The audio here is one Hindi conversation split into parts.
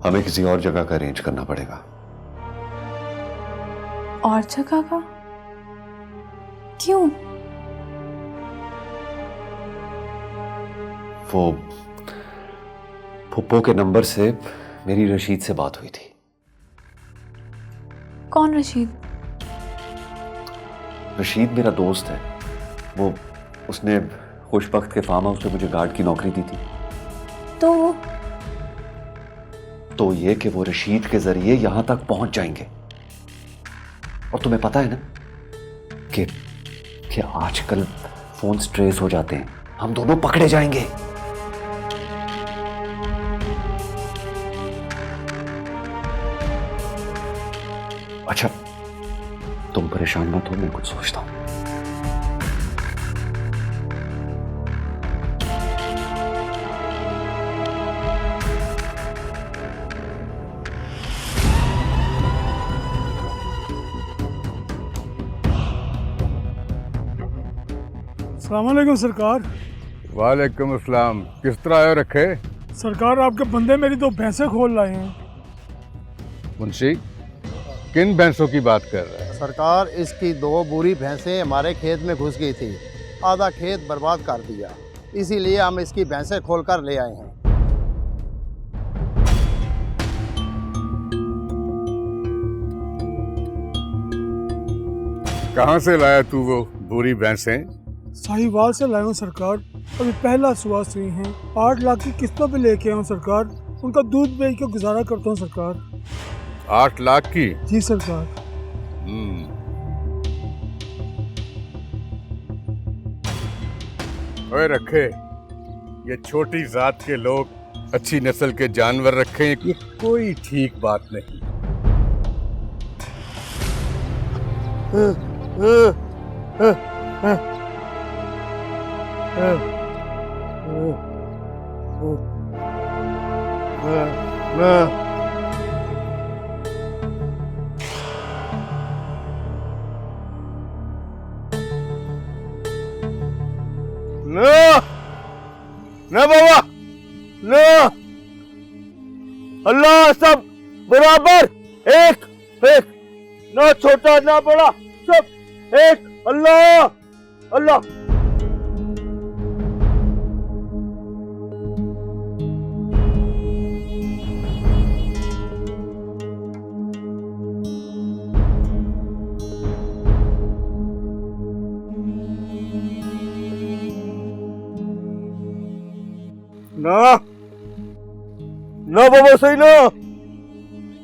हमें किसी और जगह का अरेंज करना पड़ेगा। और जगह का? क्यों? वो फुप्पो के नंबर से मेरी रशीद से बात हुई थी। कौन रशीद? रशीद मेरा दोस्त है। वो उसने खुशबख्त के फार्म हाउस पे मुझे गार्ड की नौकरी दी थी। तो ये कि वो रशीद के जरिए यहां तक पहुंच जाएंगे। और तुम्हें पता है ना कि आजकल फोन ट्रेस हो जाते हैं, हम दोनों पकड़े जाएंगे। अच्छा, तुम परेशान मत हो, मैं कुछ सोचता हूं। अस्सलाम वालेकुम सरकार। वालेकुम अस्सलाम। किस तरह आयो रखे? सरकार, आपके बंदे मेरी 2 भैंसें खोल लाए हैं। मुंशी, किन भैंसों की बात कर रहा है? सरकार, इसकी 2 बुरी भैंसें हमारे खेत में घुस गई थी, आधा खेत बर्बाद कर दिया, इसीलिए हम इसकी भैंसें खोलकर ले आए हैं। कहाँ से लाया तू वो बुरी भैंसें? साहिवाल से लाए हूँ सरकार। अभी पहला सुबह हुई हैं। 8 लाख की किस्तों पे लेके आया हूँ सरकार। उनका दूध बेच के गुजारा करता हूँ सरकार। 8 लाख की? जी सरकार। ओए रखे, ये छोटी जात के लोग अच्छी नस्ल के जानवर रखें, ये कोई ठीक बात नहीं। ना बाबा, ना, अल्लाह सब बराबर, एक एक, ना छोटा ना बड़ा, सब एक, अल्लाह अल्लाह। ना ना बाबा, सही ना।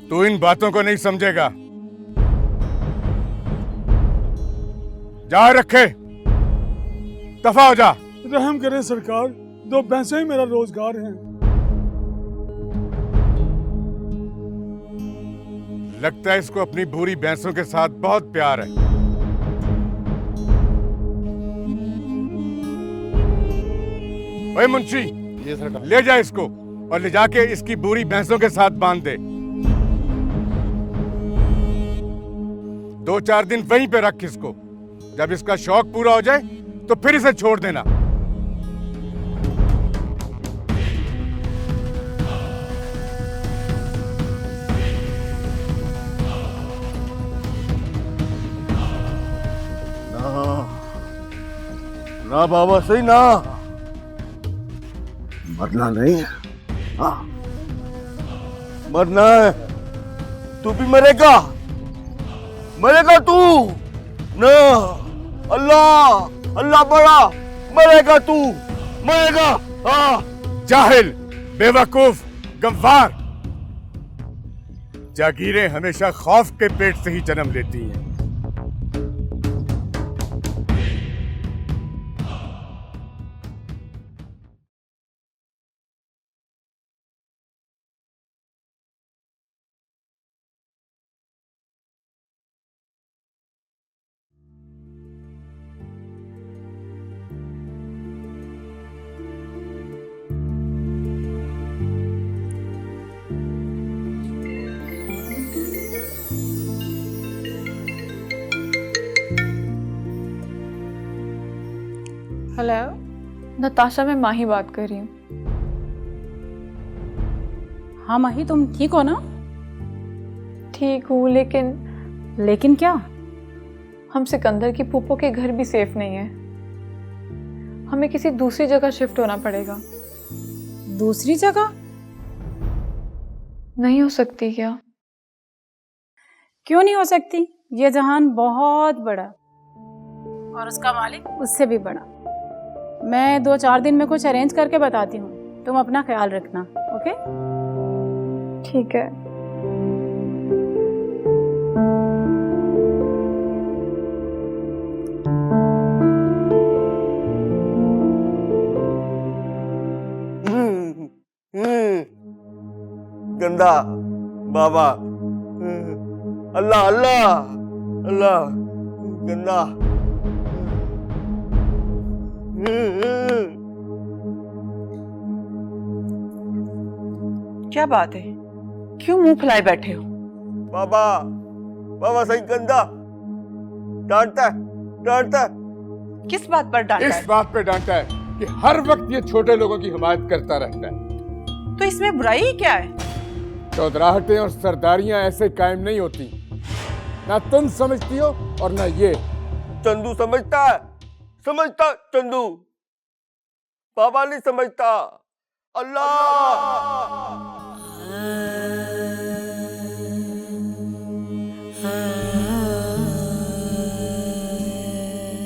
तू इन बातों को नहीं समझेगा। जा रखे, दफा हो जा। रहम करें सरकार, 2 भैंसें ही मेरा रोजगार है। लगता है इसको अपनी बुरी भैंसों के साथ बहुत प्यार है। ओए मुंशी, जी सरकार। ले जा इसको और ले जाके इसकी बुरी भैंसों के साथ बांध दे। 2-4 दिन वहीं पे रख इसको। जब इसका शौक पूरा हो जाए तो फिर इसे छोड़ देना। ना बाबा, सही ना। मरना नहीं है, हाँ मरना है। तू भी मरेगा, मरेगा तू ना। अल्लाह अल्लाह बड़ा, मरेगा तू, मरेगा। हाँ, जाहिल, बेवकूफ, गंवार। जागीरें हमेशा खौफ के पेट से ही जन्म लेती हैं। हेलो नताशा, मैं माही बात कर रही हूँ। हाँ माही, तुम ठीक हो ना? ठीक हूँ, लेकिन लेकिन क्या? हम सिकंदर की फूफो के घर भी सेफ नहीं है। हमें किसी दूसरी जगह शिफ्ट होना पड़ेगा। दूसरी जगह? नहीं हो सकती क्या? क्यों नहीं हो सकती? ये जहान बहुत बड़ा और उसका मालिक उससे भी बड़ा। मैं 2-4 दिन में कुछ अरेंज करके बताती हूँ, तुम अपना ख्याल रखना। ओके? ठीक है। गंदा बाबा, अल्लाह अल्लाह अल्लाह, गंदा। क्या बात है, क्यों मुंह फुलाए बैठे हो? बाबा, बाबा सही गंदा डांटता है, डांटता है। किस बात पर डांटा इस है? बात पे डांटा है कि हर वक्त ये छोटे लोगों की हिमायत करता रहता है। तो इसमें बुराई क्या है? चौधराहटें और सरदारियां ऐसे कायम नहीं होती, ना तुम समझती हो और ना ये। चंदू समझता है, समझता चंदू, बाबा नहीं समझता। अल्लाह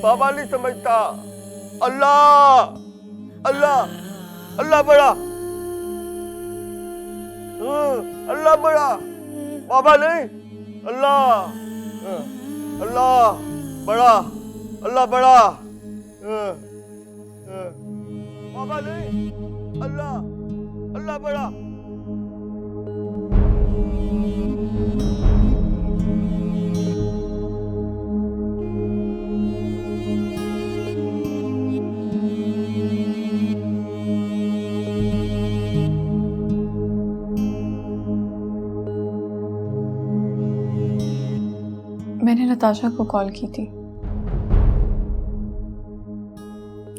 बाबा नहीं समझता। अल्लाह अल्लाह अल्लाह बड़ा, अल्लाह बड़ा, बाबा नहीं। अल्लाह अल्लाह बड़ा, अल्लाह बड़ा, बाबा नहीं। अल्लाह अल्लाह बड़ा। मैंने नताशा को कॉल की थी।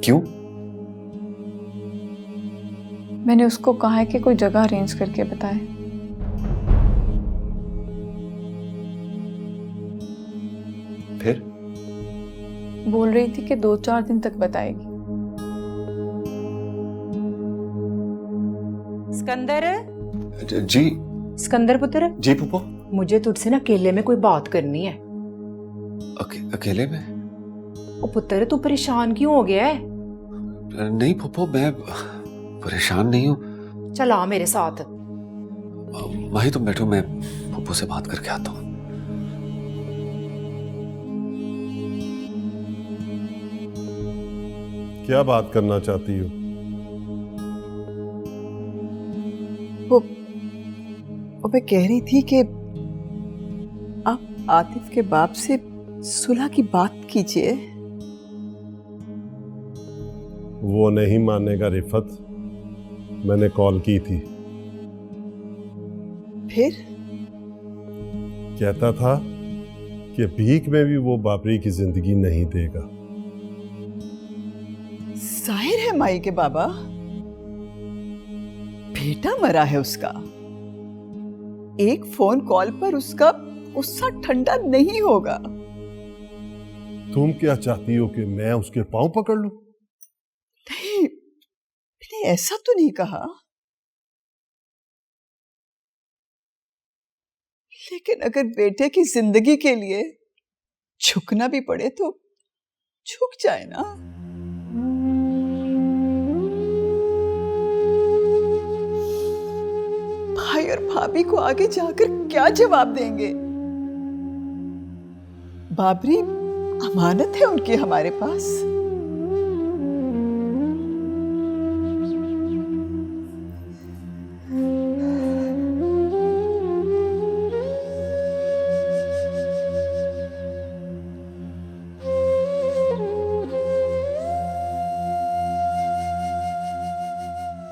क्यों? मैंने उसको कहा है कि कोई जगह अरेंज करके बताए। फिर? बोल रही थी कि 2-4 दिन तक बताएगी। सिकंदर, जी सिकंदर पुत्र, जी फूफो। मुझे तुझसे ना अकेले में कोई बात करनी है। अकेले में? ओ पुत्र, तू परेशान क्यों हो गया है? नहीं फूफो, मैं परेशान नहीं हूँ। चल आ मेरे साथ। माही तुम बैठो, मैं फूफो से बात करके आता हूँ। क्या बात करना चाहती हो? वो मैं कह रही थी कि आप आतिफ के बाप से सुलह की बात कीजिए। वो नहीं मानेगा रिफत, मैंने कॉल की थी। फिर कहता था कि भीख में भी वो बाबरी की जिंदगी नहीं देगा। जाहिर है माई के बाबा, बेटा मरा है उसका, एक फोन कॉल पर उसका गुस्सा ठंडा नहीं होगा। तुम क्या चाहती हो कि मैं उसके पांव पकड़ लूं? नहीं, मैंने ऐसा तो नहीं कहा, लेकिन अगर बेटे की जिंदगी के लिए झुकना भी पड़े तो झुक जाए ना। भाई और भाभी को आगे जाकर क्या जवाब देंगे? बाबरी अमानत है उनकी हमारे पास।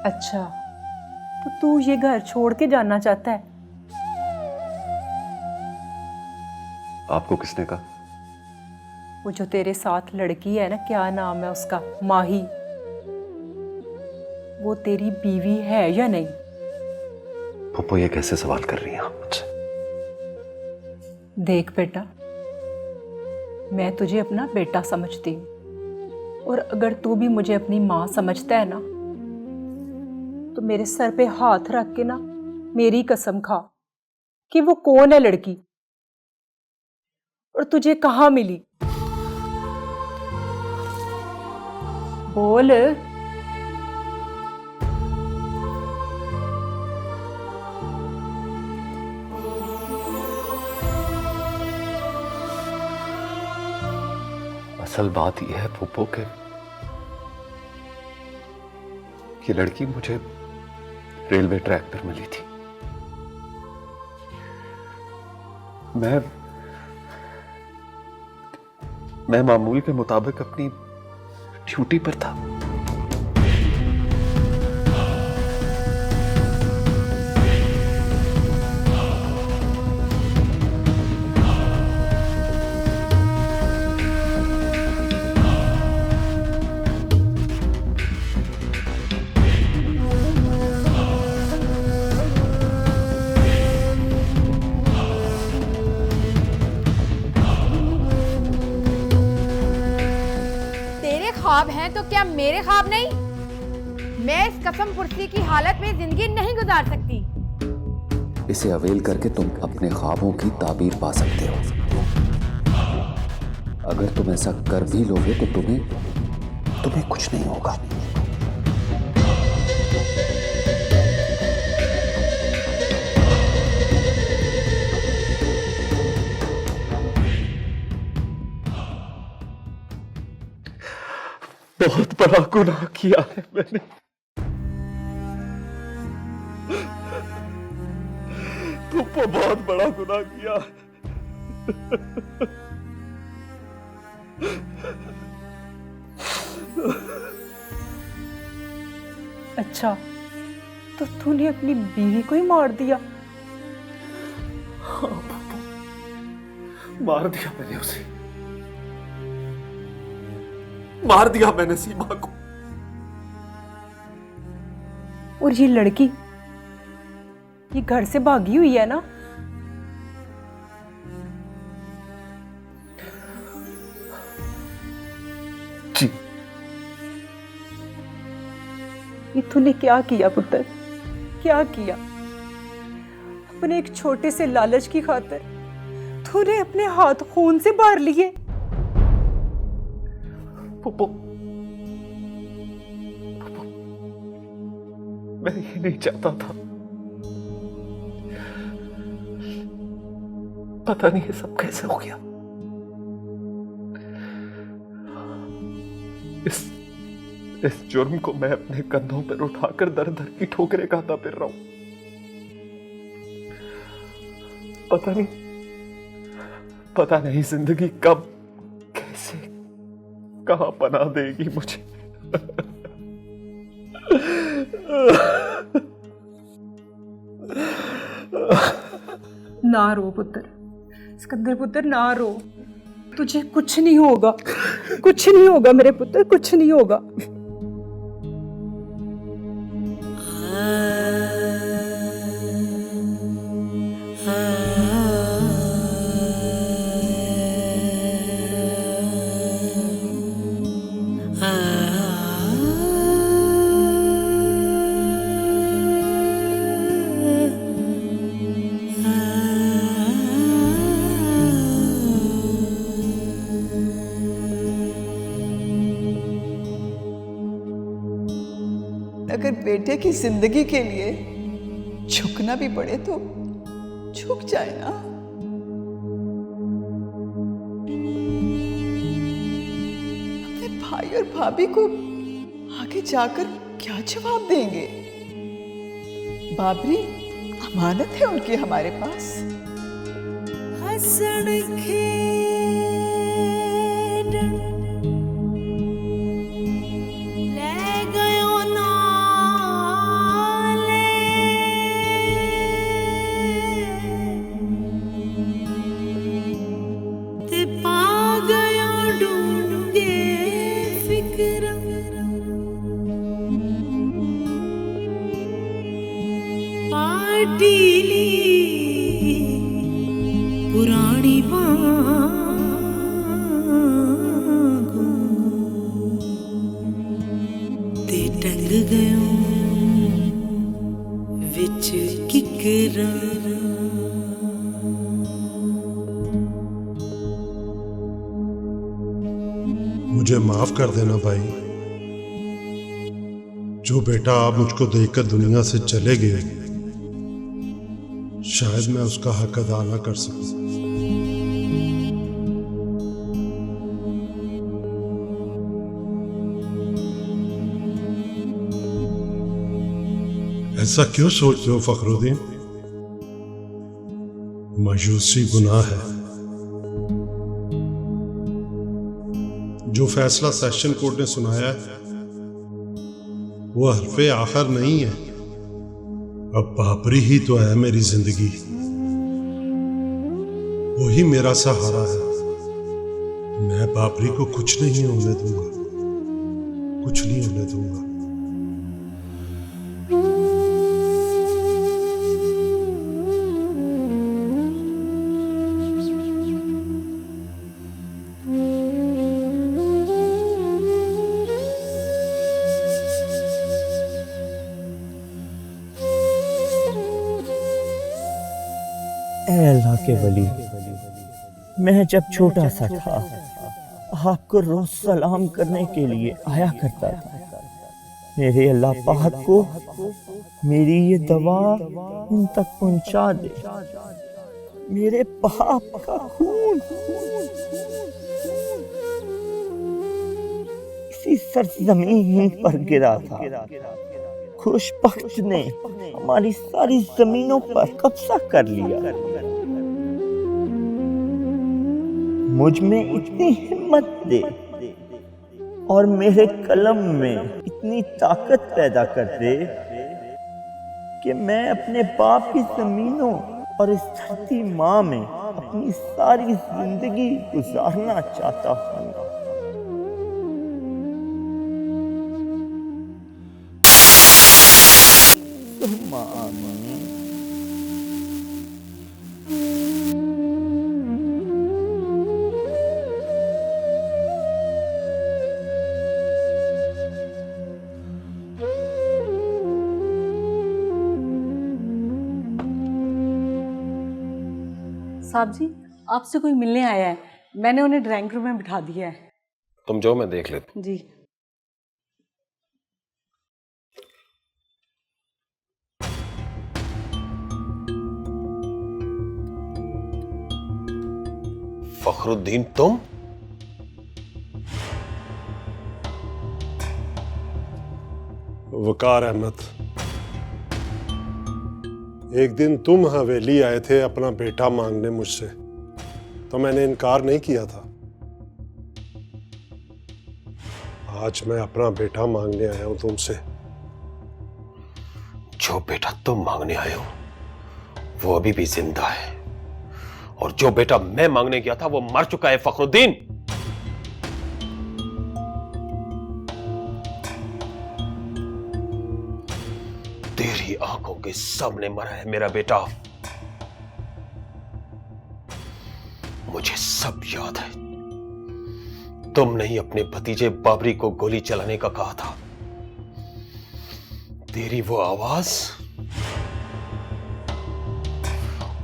अच्छा, तो तू ये घर छोड़ के जाना चाहता है? आपको किसने कहा? वो जो तेरे साथ लड़की है ना, क्या नाम है उसका, माही, वो तेरी बीवी है या नहीं? फूफो ये कैसे सवाल कर रही हैं आप मुझसे? देख बेटा, मैं तुझे अपना बेटा समझती हूँ, और अगर तू भी मुझे अपनी माँ समझता है ना, तो मेरे सर पे हाथ रख के ना मेरी कसम खा कि वो कौन है लड़की और तुझे कहाँ मिली। बोल। असल बात यह है फूफो के ये लड़की मुझे रेलवे ट्रैक पर मिली थी। मैं मामूल के मुताबिक अपनी ड्यूटी पर था। ख्वाब हैं तो क्या मेरे ख्वाब नहीं? मैं इस कसम पुर्सी की हालत में जिंदगी नहीं गुजार सकती। इसे अवेल करके तुम अपने ख्वाबों की ताबीर पा सकते हो। अगर तुम ऐसा कर भी लोगे तो तुम्हें कुछ नहीं होगा। बहुत बड़ा गुनाह किया है मैंने। तुमको बहुत बड़ा गुनाह किया है। अच्छा, तो तूने अपनी बीवी को ही मार दिया? हाँ पापा, मार दिया मैंने उसे। मार दिया मैंने सीमा को। और ये लड़की ये घर से भागी हुई है ना? जी। ये तूने क्या किया पुत्र, क्या किया? अपने एक छोटे से लालच की खातिर तूने अपने हाथ खून से बार लिए। पुप्पो, मैं ये नहीं चाहता था। पता नहीं ये सब कैसे हो गया। इस जुर्म को मैं अपने कंधों पर उठाकर दर दर की ठोकरें खाता फिर रहा हूं। पता नहीं जिंदगी कब कैसे कहां पनाह देगी मुझे। ना रो पुत्र, सिकंदर पुत्र ना रो। तुझे कुछ नहीं होगा, कुछ नहीं होगा मेरे पुत्र, कुछ नहीं होगा। अगर बेटे की जिंदगी के लिए झुकना भी पड़े तो झुक जाए ना। अपने भाई और भाभी को आगे जाकर क्या जवाब देंगे? बाबरी अमानत है उनकी हमारे पास। हंसण पीली पुरानी वांगू ते टंग गयो विच किकरा। मुझे माफ कर देना भाई, जो बेटा आप मुझको देखकर दुनिया से चले गए, शायद मैं उसका हक अदा ना कर सकूं। ऐसा क्यों सोचते हो फखरुद्दीन? मायूसी गुनाह है। जो फैसला सेशन कोर्ट ने सुनाया है वो हरफे आखिर नहीं है। अब बाबरी ही तो है मेरी जिंदगी, वही मेरा सहारा है। मैं बाबरी को कुछ नहीं होने दूंगा, कुछ नहीं होने दूंगा। अल्लाह के वली, मैं जब छोटा सा था आपको रोज सलाम करने के लिए आया करता था। मेरे अल्लाह पाक को मेरी ये दवा उन तक पहुंचा दे। मेरे बाप का खून इसी सरजमीन पर गिरा था। खुशबख्त ने हमारी सारी जमीनों पर कब्जा कर लिया। मुझ में इतनी हिम्मत दे और मेरे कलम में इतनी ताकत पैदा कर दे कि मैं अपने बाप की जमीनों और इस धरती माँ में अपनी सारी जिंदगी गुजारना चाहता हूँ। साहब जी, आपसे कोई मिलने आया है। मैंने उन्हें ड्राइंग रूम में बिठा दिया है। तुम जाओ, मैं देख लेता हूं। जी। फखरुद्दीन, तुम? वकार अहमद, एक दिन तुम हवेली आए थे अपना बेटा मांगने मुझसे, तो मैंने इनकार नहीं किया था। आज मैं अपना बेटा मांगने आया हूं तुमसे। जो बेटा तुम मांगने आए हो वो अभी भी जिंदा है, और जो बेटा मैं मांगने गया था वो मर चुका है फखरुद्दीन। तेरी आंखों के सामने मरा है मेरा बेटा। मुझे सब याद है। तुमने ही अपने भतीजे बाबरी को गोली चलाने का कहा था। तेरी वो आवाज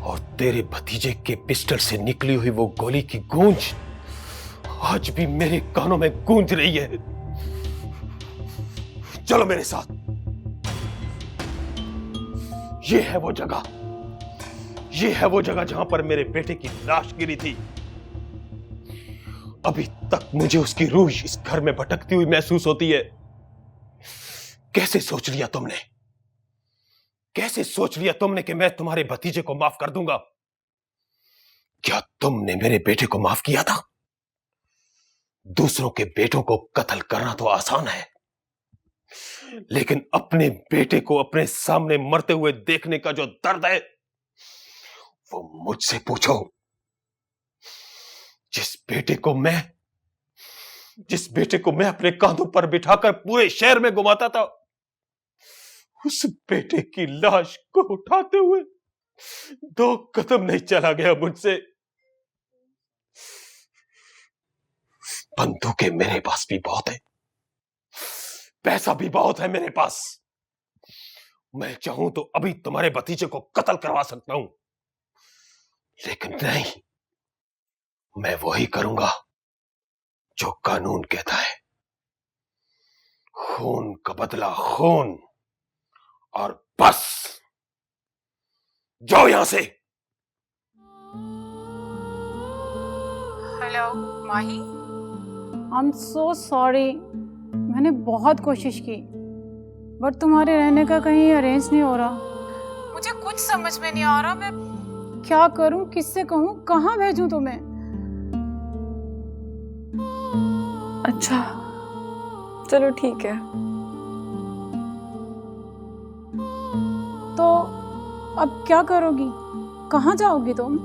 और तेरे भतीजे के पिस्टल से निकली हुई वो गोली की गूंज आज भी मेरे कानों में गूंज रही है। चलो मेरे साथ। ये है वो जगह, ये है वो जगह जहां पर मेरे बेटे की लाश गिरी थी। अभी तक मुझे उसकी रूह इस घर में भटकती हुई महसूस होती है। कैसे सोच लिया तुमने, कैसे सोच लिया तुमने कि मैं तुम्हारे भतीजे को माफ कर दूंगा? क्या तुमने मेरे बेटे को माफ किया था? दूसरों के बेटों को कत्ल करना तो आसान है, लेकिन अपने बेटे को अपने सामने मरते हुए देखने का जो दर्द है वो मुझसे पूछो। जिस बेटे को मैं अपने कांधों पर बिठाकर पूरे शहर में घुमाता था, उस बेटे की लाश को उठाते हुए 2 कदम नहीं चला गया मुझसे। बंदूकें मेरे पास भी बहुत है, पैसा भी बहुत है मेरे पास। मैं चाहूं तो अभी तुम्हारे भतीजे को कत्ल करवा सकता हूं, लेकिन नहीं, मैं वही करूंगा जो कानून कहता है। खून का बदला खून, और बस जाओ यहां से। Hello Mahi, I am so sorry. मैंने बहुत कोशिश की, बट तुम्हारे रहने का कहीं अरेंज नहीं हो रहा। मुझे कुछ समझ में नहीं आ रहा, मैं क्या करूं, किससे कहूं, कहां भेजूं तुम्हें। अच्छा चलो ठीक है। तो अब क्या करोगी, कहां जाओगी तुम?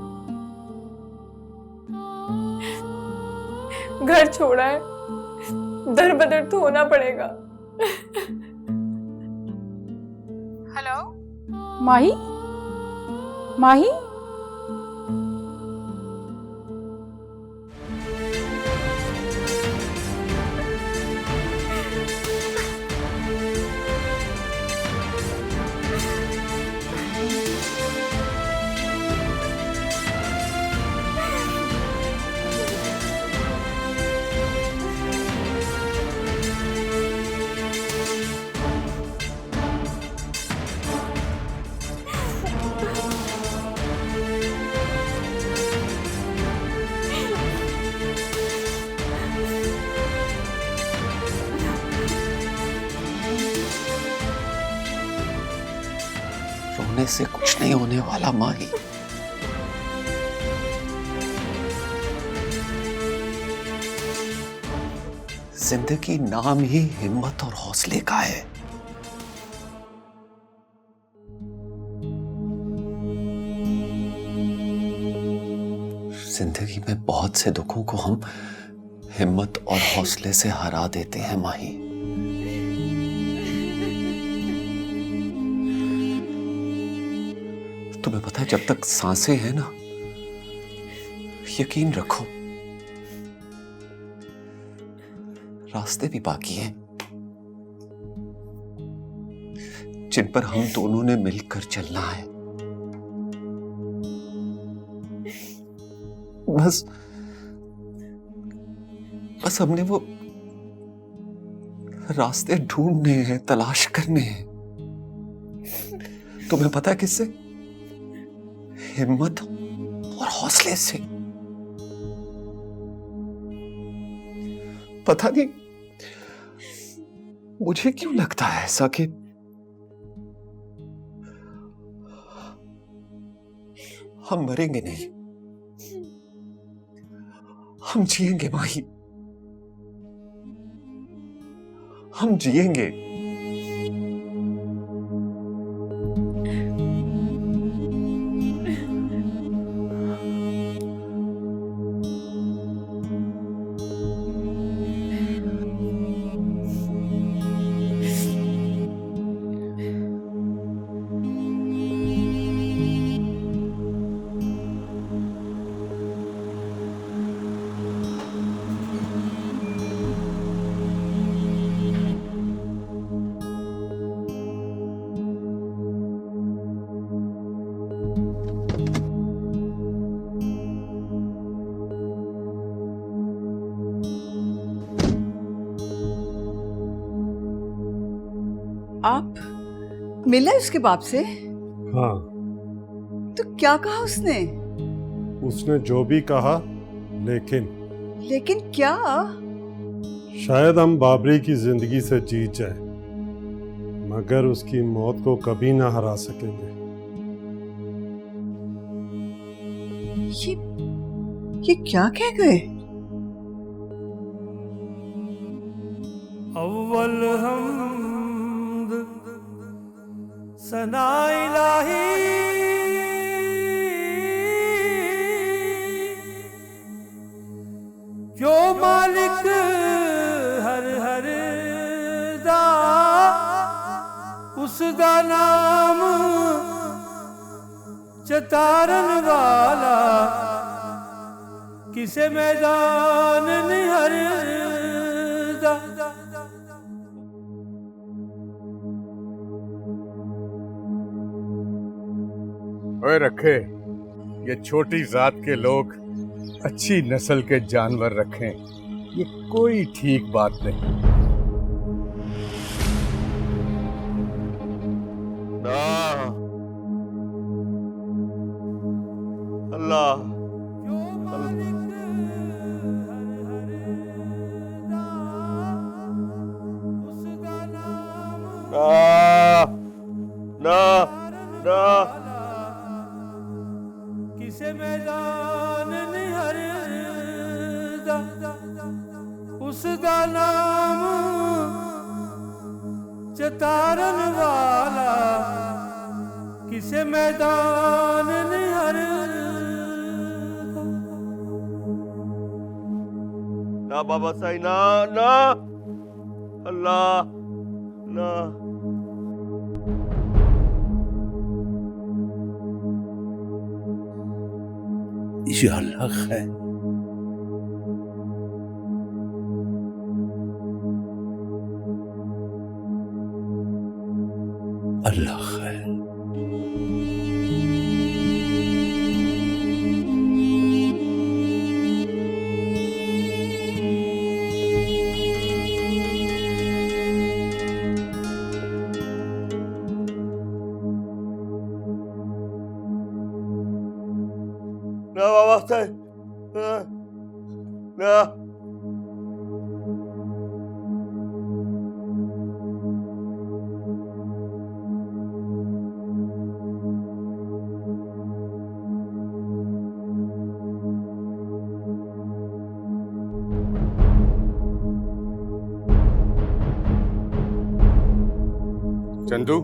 घर छोड़ा है, दर बदर तो होना पड़ेगा। हेलो माही, माही, रोने से कुछ नहीं होने वाला माही। जिंदगी नाम ही हिम्मत और हौसले का है। जिंदगी में बहुत से दुखों को हम हिम्मत और हौसले से हरा देते हैं माही। तुम्हें पता है, जब तक सांसें हैं ना, यकीन रखो रास्ते भी बाकी हैं, जिन पर हम दोनों ने मिलकर चलना है। बस हमने वो रास्ते ढूंढने हैं, तलाश करने हैं। तुम्हें पता है किससे? हिम्मत और हौसले से। पता नहीं मुझे क्यों लगता है ऐसा कि हम मरेंगे नहीं, हम जिएंगे माही, हम जिएंगे। आप मिले उसके बाप से? हाँ, तो क्या कहा उसने? उसने जो भी कहा, लेकिन क्या? शायद हम बाबरी की जिंदगी से जीत जाए, मगर उसकी मौत को कभी ना हरा सकेंगे। ये क्या कह गए? अव्वल हमद सना इलाही क्यों मालिक हर हर दा उसका नाम चतारन वाला किसे मैदान निहरदा। ओए रखे, ये छोटी जात के लोग अच्छी नस्ल के जानवर रखें, ये कोई ठीक बात नहीं। अल्लाह ना ना किसे मैदान निहरदा। उसका नाम चतारन वाला किसे मैदान निहरदा। ना बाबा साईं, ना ना अल्लाह ना। ये अल्लाह है। अल्लाह है। ना बाबा साईं, ना ना। चंदू,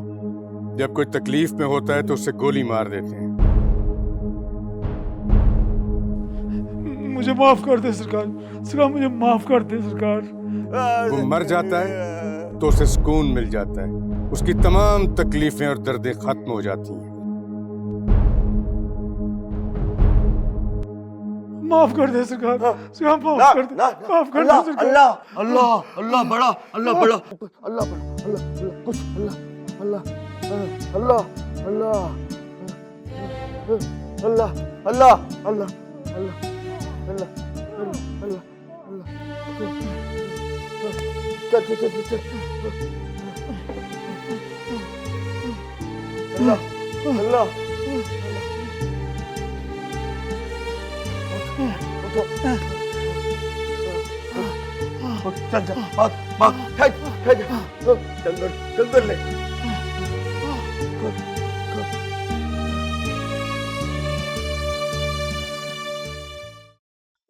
जब कोई तकलीफ में होता है तो उसे गोली मार देते हैं। मुझे माफ कर दे सरकार, सरकार मुझे माफ कर दे सरकार। वो मर जाता है तो उसे सुकून मिल जाता है, उसकी तमाम तकलीफें और दर्दें खत्म हो जाती हैं। माफ कर दे सरकार, सरकार माफ कर दे, माफ कर दे सरकार। अल्लाह अल्लाह अल्लाह बड़ा, अल्लाह बड़ा, अल्लाह बड़ा, अल्लाह कुछ, अल्लाह अल्लाह अल्लाह अल्लाह अल्लाह अल्लाह अल्लाह अल्लाह अल्लाह अल्लाह चल चल चल चल अल्लाह अल्लाह चल चल भाग भाग, जंगल जंगल ले।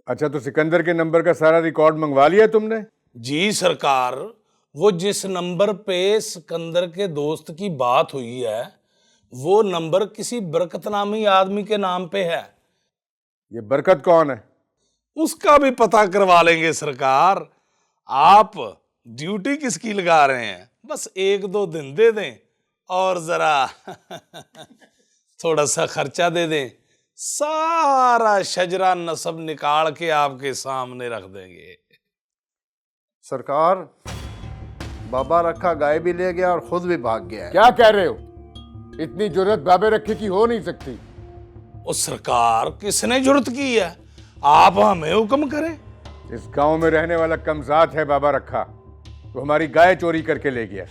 अच्छा, तो सिकंदर के नंबर का सारा रिकॉर्ड मंगवा लिया तुमने? जी सरकार, वो जिस नंबर पे सिकंदर के दोस्त की बात हुई है वो नंबर किसी बरकत नामी आदमी के नाम पे है। ये बरकत कौन है? उसका भी पता करवा लेंगे सरकार। आप ड्यूटी किसकी लगा रहे हैं? बस 1-2 दिन दे दें और जरा थोड़ा सा खर्चा दे दें, सारा शजरा नसब निकाल के आपके सामने रख देंगे। सरकार, बाबा रखा गाय भी ले गया और खुद भी भाग गया है। क्या कह रहे हो? इतनी जुर्रत बाबे रखे की हो नहीं सकती। ओ सरकार, किसने जुर्रत की है? आप हमें हुक्म करें। इस गांव में रहने वाला कमजात है बाबा रखा, वो हमारी गाय चोरी करके ले गया।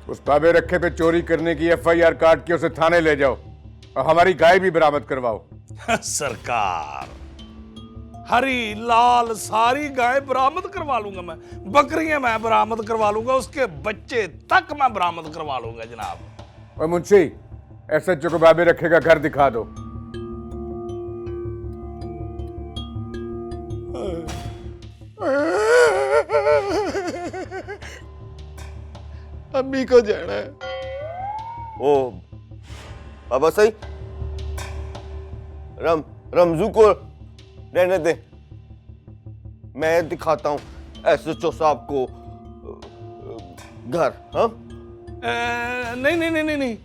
उस बाबे रखे पे चोरी करने की FIR काट के उसे थाने ले जाओ और हमारी गाय भी बरामद करवाओ। सरकार, हरी लाल सारी गाय बरामद करवा लूंगा मैं, बकरियां मैं बरामद करवा लूंगा, उसके बच्चे तक मैं बरामद करवा लूंगा जनाब। और मुंशी, SHO को बाबे रखे का घर दिखा दो। अम्मी को जाना है। ओ बाबा सही, रमजू को रहने दे, मैं दिखाता हूं SHO साहब को घर। हाँ नहीं नहीं नहीं नहीं नहीं,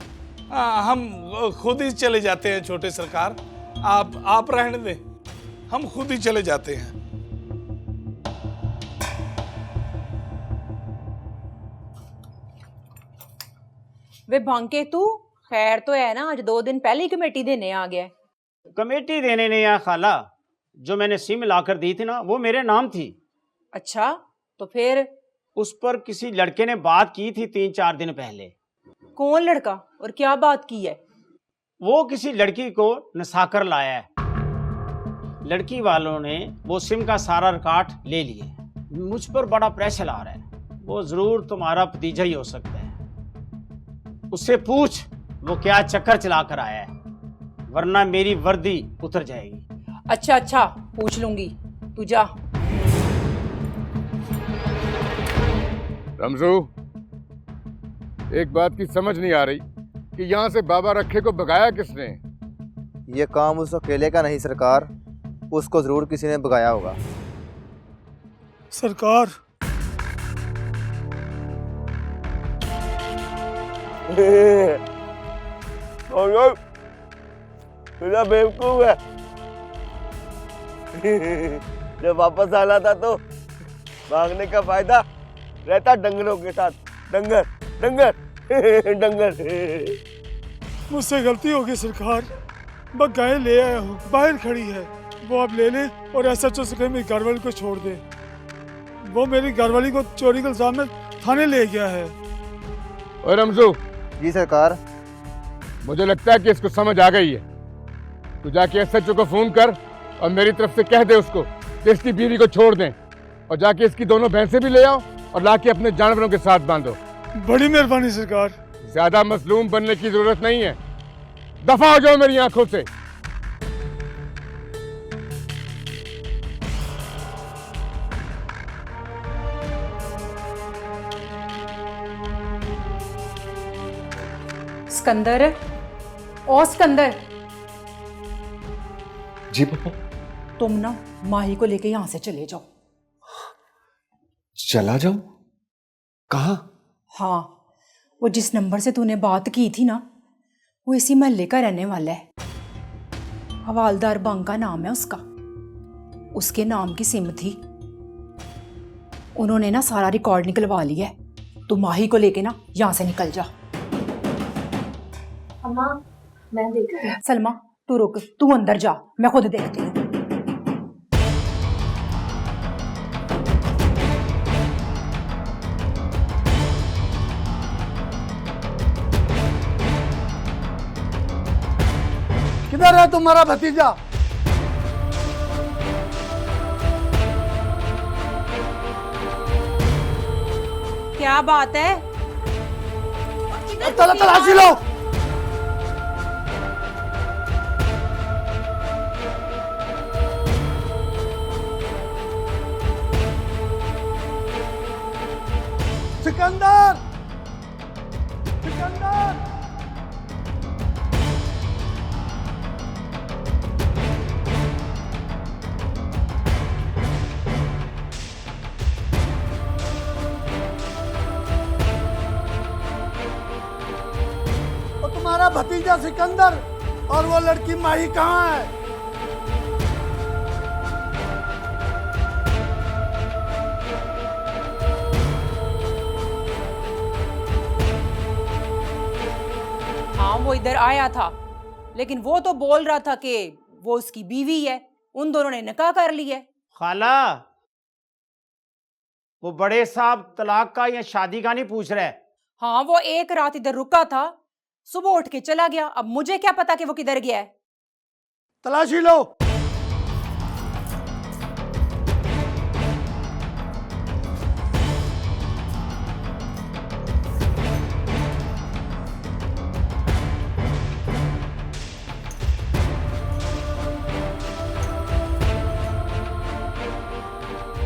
हम खुद ही चले जाते हैं छोटे सरकार, आप रहने दें, हम खुद ही चले जाते हैं। वे भांके तू खैर तो है ना, आज 2 दिन पहले ही कमेटी देने आ गया। कमेटी देने नहीं आया खाला, जो मैंने सिम लाकर दी थी ना वो मेरे नाम थी। अच्छा तो फिर? उस पर किसी लड़के ने बात की थी 3-4 दिन पहले। कौन लड़का और क्या बात की है? वो किसी लड़की को नसाकर लाया है। लड़की वालों ने वो सिम का सारा रिकॉर्ड ले लिए। मुझ पर बड़ा प्रेशर आ रहा है, वो जरूर तुम्हारा भतीजा ही हो सकता है। उससे पूछ वो क्या चक्कर चला कर आया है, वरना मेरी वर्दी उतर जाएगी। अच्छा अच्छा पूछ लूंगी, तू जा। रमजू, एक बात की समझ नहीं आ रही कि यहाँ से बाबा रखे को भगाया किसने? ये काम उस अकेले का नहीं सरकार, उसको जरूर किसी ने भगाया होगा। सरकार बेवकूफ है। जब वापस आना था तो भागने का फायदा रहता डंगरों के साथ। डंगर डंगर डंगर। मुझसे गलती होगी सरकार, मैं गाय ले आया हूँ, बाहर खड़ी है, वो आप ले ले और ऐसा चल सके मेरी घरवाली को छोड़ दे। वो मेरी घरवाली को चोरी के इल्जाम में थाने ले गया है। और रमजू। जी सरकार। मुझे लगता है कि इसको समझ आ गई है। तू जाके एसएचओ को फोन कर और मेरी तरफ से कह दे उसको कि इसकी बीवी को छोड़ दें, और जाके इसकी दोनों भैंसें भी ले आओ और लाके अपने जानवरों के साथ बांधो। बड़ी मेहरबानी सरकार। ज्यादा मजलूम बनने की जरूरत नहीं है, दफा हो जाओ मेरी आंखों से। सिकंदर, ओ सिकंदर। जी पापा। तुम ना माही को लेके यहाँ से चले जाओ। चला जाऊं? कहाँ? हाँ, वो जिस नंबर से तूने बात की थी ना, वो इसी महल्ले का रहने वाला है। हवालदार बंका नाम है उसका। उसके नाम की सिम थी। उन्होंने ना सारा रिकॉर्ड निकलवा लिया है। तू माही को लेके ना यहाँ से निकल जा। अम्मा, मैं देख रही हूँ। सलमा तू रुक, तू अंदर जा, मैं खुद देखती हूँ। किधर है तुम्हारा भतीजा? क्या बात है? तलाशी लो। सिकंदर, सिकंदर। और तुम्हारा भतीजा सिकंदर और वो लड़की माही कहाँ है? हाँ वो इधर आया था, लेकिन वो तो बोल रहा था कि वो उसकी बीवी है, उन दोनों ने निकाह कर लिया है। खाला, वो बड़े साहब तलाक का या शादी का नहीं पूछ रहे। हाँ वो एक रात इधर रुका था, सुबह उठ के चला गया। अब मुझे क्या पता कि वो किधर गया है। तलाशी लो।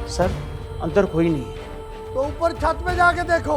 सर अंदर कोई नहीं है। तो ऊपर छत पे जाके देखो।